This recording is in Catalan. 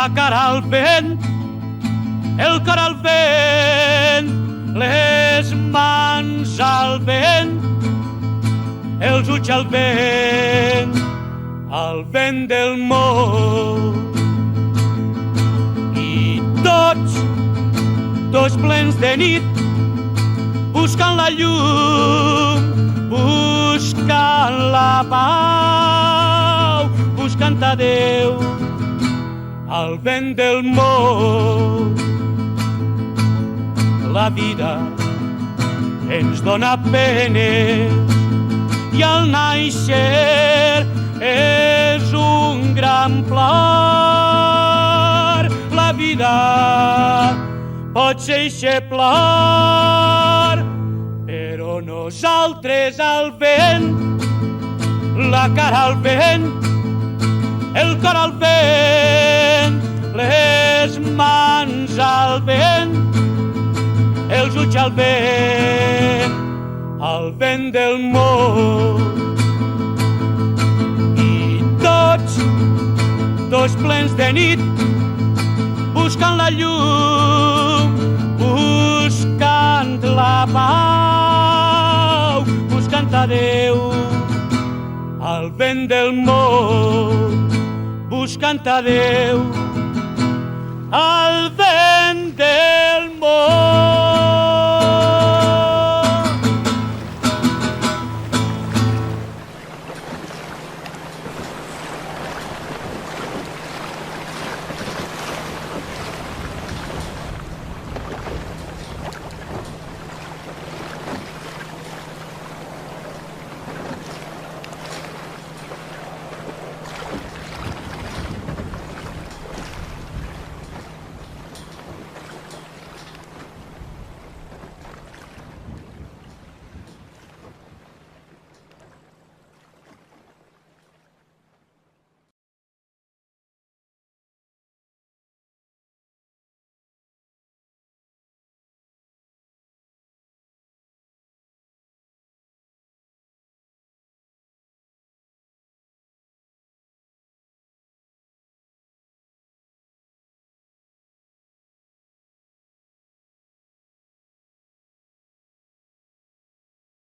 la cara al vent, el cor al vent, les mans al vent, els ulls al vent del món. I tots plens de nit, buscant la llum, buscant la pau, buscant a Déu, al vent del món. La vida ens dona penes i al naixer és un gran plor. La vida pot ser eixe plor, però nosaltres al vent, la cara al vent, el cor al vent, les mans al vent, els ulls al vent del món. I tots plens de nit, buscant la llum, buscant la pau, buscant a Déu, al vent del món, buscant a Déu, al